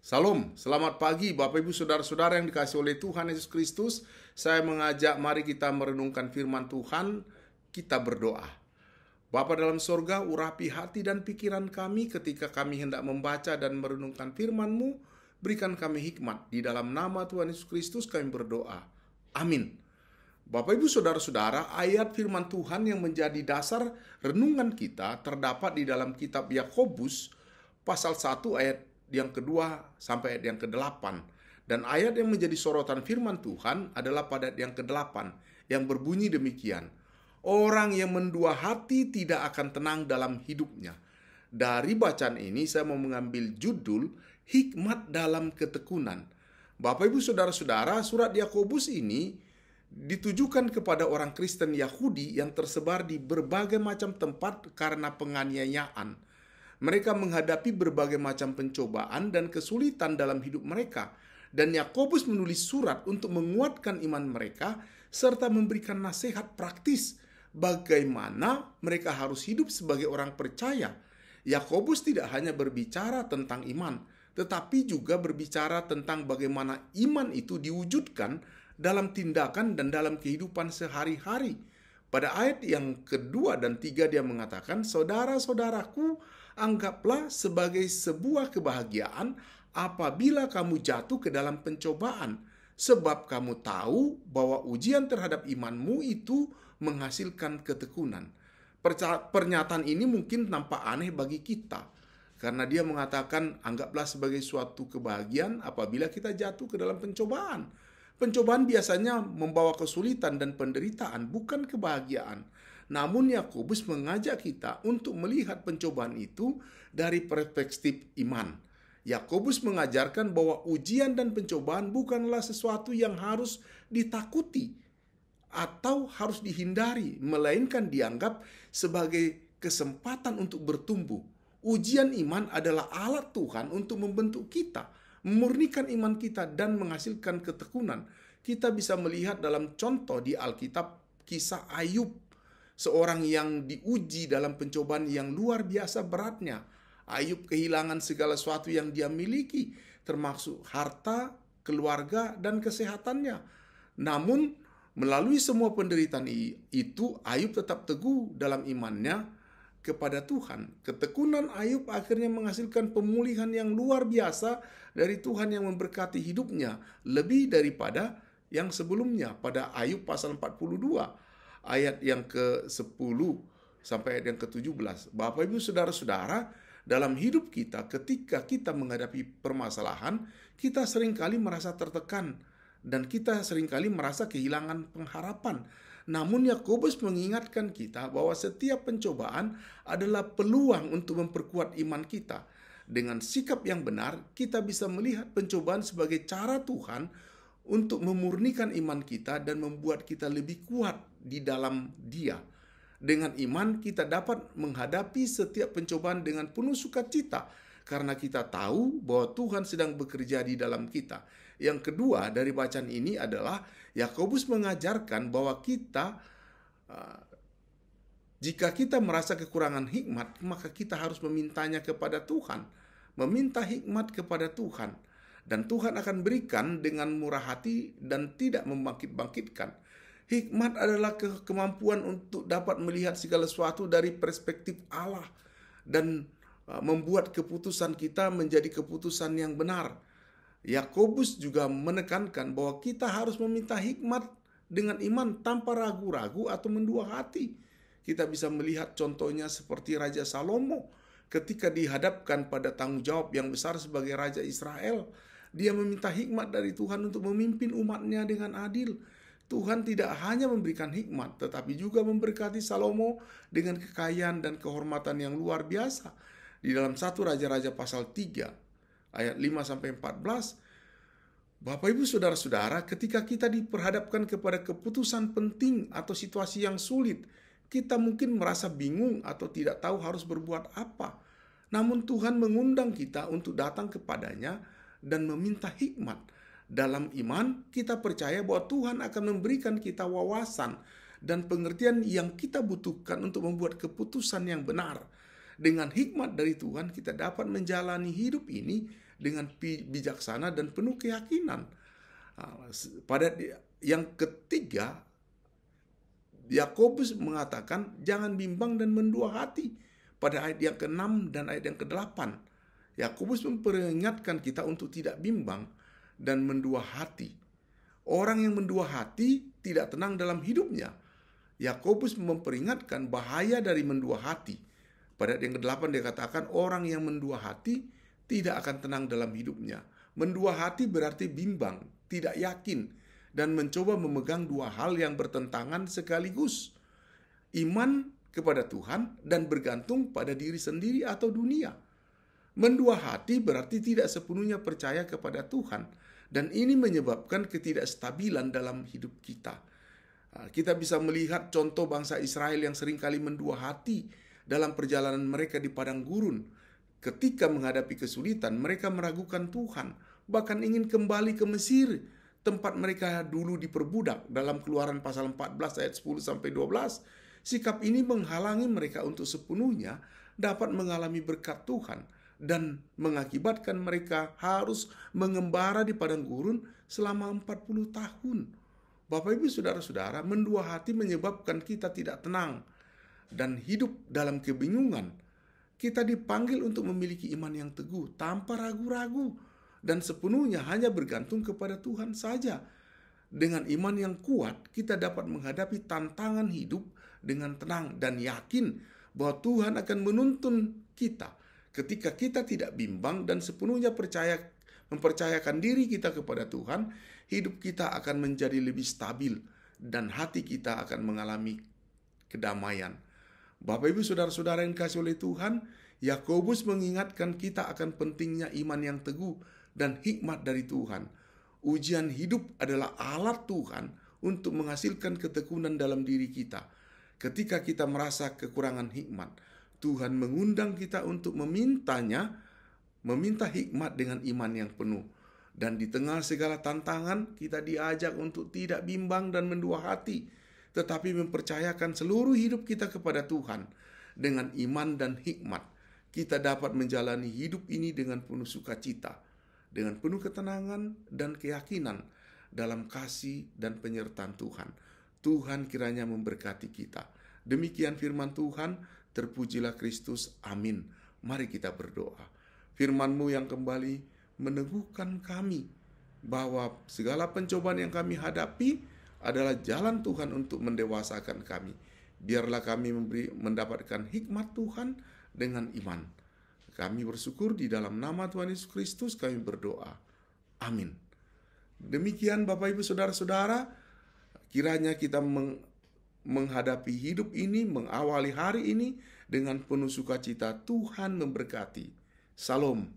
Salam, selamat pagi Bapak Ibu Saudara-saudara yang dikasihi oleh Tuhan Yesus Kristus. Saya mengajak mari kita merenungkan firman Tuhan, kita berdoa. Bapa dalam sorga, urapi hati dan pikiran kami ketika kami hendak membaca dan merenungkan firman-Mu. Berikan kami hikmat, di dalam nama Tuhan Yesus Kristus kami berdoa. Amin. Bapak Ibu Saudara-saudara, ayat firman Tuhan yang menjadi dasar renungan kita terdapat di dalam kitab Yakobus pasal 1 ayat yang kedua sampai ayat yang ke-8. Dan ayat yang menjadi sorotan firman Tuhan adalah pada ayat yang ke-8 yang berbunyi demikian. Orang yang mendua hati tidak akan tenang dalam hidupnya. Dari bacaan ini saya mau mengambil judul hikmat dalam ketekunan. Bapak Ibu Saudara-saudara, surat Yakobus ini ditujukan kepada orang Kristen Yahudi yang tersebar di berbagai macam tempat karena penganiayaan. Mereka menghadapi berbagai macam pencobaan dan kesulitan dalam hidup mereka. Dan Yakobus menulis surat untuk menguatkan iman mereka serta memberikan nasihat praktis bagaimana mereka harus hidup sebagai orang percaya. Yakobus tidak hanya berbicara tentang iman, tetapi juga berbicara tentang bagaimana iman itu diwujudkan dalam tindakan dan dalam kehidupan sehari-hari. Pada ayat yang kedua dan tiga dia mengatakan, saudara-saudaraku, anggaplah sebagai sebuah kebahagiaan apabila kamu jatuh ke dalam pencobaan, sebab kamu tahu bahwa ujian terhadap imanmu itu menghasilkan ketekunan. Pernyataan ini mungkin nampak aneh bagi kita, karena dia mengatakan anggaplah sebagai suatu kebahagiaan apabila kita jatuh ke dalam pencobaan. Pencobaan biasanya membawa kesulitan dan penderitaan, bukan kebahagiaan. Namun Yakobus mengajak kita untuk melihat pencobaan itu dari perspektif iman. Yakobus mengajarkan bahwa ujian dan pencobaan bukanlah sesuatu yang harus ditakuti atau harus dihindari, melainkan dianggap sebagai kesempatan untuk bertumbuh. Ujian iman adalah alat Tuhan untuk membentuk kita, memurnikan iman kita dan menghasilkan ketekunan. Kita bisa melihat dalam contoh di Alkitab kisah Ayub, seorang yang diuji dalam pencobaan yang luar biasa beratnya. Ayub kehilangan segala sesuatu yang dia miliki, termasuk harta, keluarga, dan kesehatannya. Namun, melalui semua penderitaan itu, Ayub tetap teguh dalam imannya kepada Tuhan. Ketekunan Ayub akhirnya menghasilkan pemulihan yang luar biasa dari Tuhan yang memberkati hidupnya, lebih daripada yang sebelumnya. Pada Ayub pasal 42 ayat yang ke-10 sampai ayat yang ke-17. Bapak Ibu Saudara-saudara, dalam hidup kita ketika kita menghadapi permasalahan, kita seringkali merasa tertekan dan kita seringkali merasa kehilangan pengharapan. Namun Yakobus mengingatkan kita bahwa setiap pencobaan adalah peluang untuk memperkuat iman kita. Dengan sikap yang benar, kita bisa melihat pencobaan sebagai cara Tuhan untuk memurnikan iman kita dan membuat kita lebih kuat di dalam Dia. Dengan iman kita dapat menghadapi setiap pencobaan dengan penuh sukacita karena kita tahu bahwa Tuhan sedang bekerja di dalam kita. Yang kedua dari bacaan ini adalah Yakobus mengajarkan bahwa kita jika kita merasa kekurangan hikmat, maka kita harus memintanya kepada Tuhan, meminta hikmat kepada Tuhan. Dan Tuhan akan berikan dengan murah hati dan tidak membangkit-bangkitkan. Hikmat adalah kemampuan untuk dapat melihat segala sesuatu dari perspektif Allah dan membuat keputusan kita menjadi keputusan yang benar. Yakobus juga menekankan bahwa kita harus meminta hikmat dengan iman tanpa ragu-ragu atau mendua hati. Kita bisa melihat contohnya seperti Raja Salomo ketika dihadapkan pada tanggung jawab yang besar sebagai Raja Israel. Dia meminta hikmat dari Tuhan untuk memimpin umatnya dengan adil. Tuhan tidak hanya memberikan hikmat, tetapi juga memberkati Salomo dengan kekayaan dan kehormatan yang luar biasa. Di dalam 1 Raja-Raja pasal 3, ayat 5-14, Bapak Ibu Saudara-saudara, ketika kita diperhadapkan kepada keputusan penting atau situasi yang sulit, kita mungkin merasa bingung atau tidak tahu harus berbuat apa. Namun Tuhan mengundang kita untuk datang kepadanya dan meminta hikmat. Dalam iman, kita percaya bahwa Tuhan akan memberikan kita wawasan dan pengertian yang kita butuhkan untuk membuat keputusan yang benar. Dengan hikmat dari Tuhan, kita dapat menjalani hidup ini dengan bijaksana dan penuh keyakinan. Pada yang ketiga, Yakobus mengatakan jangan bimbang dan mendua hati. Pada ayat yang ke-6 dan ayat yang ke-8, Yakobus memperingatkan kita untuk tidak bimbang dan mendua hati. Orang yang mendua hati tidak tenang dalam hidupnya. Yakobus memperingatkan bahaya dari mendua hati. Pada ayat yang ke-8 dia katakan orang yang mendua hati tidak akan tenang dalam hidupnya. Mendua hati berarti bimbang, tidak yakin, dan mencoba memegang dua hal yang bertentangan sekaligus. Iman kepada Tuhan dan bergantung pada diri sendiri atau dunia. Mendua hati berarti tidak sepenuhnya percaya kepada Tuhan, dan ini menyebabkan ketidakstabilan dalam hidup kita. Kita bisa melihat contoh bangsa Israel yang seringkali mendua hati dalam perjalanan mereka di padang gurun. Ketika menghadapi kesulitan, mereka meragukan Tuhan, bahkan ingin kembali ke Mesir, tempat mereka dulu diperbudak. Dalam Keluaran pasal 14 ayat 10-12, sikap ini menghalangi mereka untuk sepenuhnya dapat mengalami berkat Tuhan dan mengakibatkan mereka harus mengembara di padang gurun selama 40 tahun. Bapak Ibu Saudara-saudara, mendua hati menyebabkan kita tidak tenang dan hidup dalam kebingungan. Kita dipanggil untuk memiliki iman yang teguh tanpa ragu-ragu dan sepenuhnya hanya bergantung kepada Tuhan saja. Dengan iman yang kuat, kita dapat menghadapi tantangan hidup dengan tenang dan yakin bahwa Tuhan akan menuntun kita. Ketika kita tidak bimbang dan sepenuhnya mempercayakan diri kita kepada Tuhan, hidup kita akan menjadi lebih stabil dan hati kita akan mengalami kedamaian. Bapak Ibu Saudara-saudara yang dikasihi oleh Tuhan, Yakobus mengingatkan kita akan pentingnya iman yang teguh dan hikmat dari Tuhan. Ujian hidup adalah alat Tuhan untuk menghasilkan ketekunan dalam diri kita. Ketika kita merasa kekurangan hikmat, Tuhan mengundang kita untuk meminta hikmat dengan iman yang penuh. Dan di tengah segala tantangan, kita diajak untuk tidak bimbang dan mendua hati, tetapi mempercayakan seluruh hidup kita kepada Tuhan. Dengan iman dan hikmat, kita dapat menjalani hidup ini dengan penuh sukacita, dengan penuh ketenangan dan keyakinan dalam kasih dan penyertaan Tuhan. Tuhan kiranya memberkati kita. Demikian firman Tuhan, terpujilah Kristus, amin. Mari kita berdoa. Firman-Mu yang kembali meneguhkan kami bahwa segala pencobaan yang kami hadapi adalah jalan Tuhan untuk mendewasakan kami. Biarlah kami mendapatkan hikmat Tuhan dengan iman. Kami bersyukur di dalam nama Tuhan Yesus Kristus kami berdoa. Amin. Demikian Bapak Ibu Saudara-saudara, kiranya kita menghadapi hidup ini, mengawali hari ini dengan penuh sukacita. Tuhan memberkati. Salam.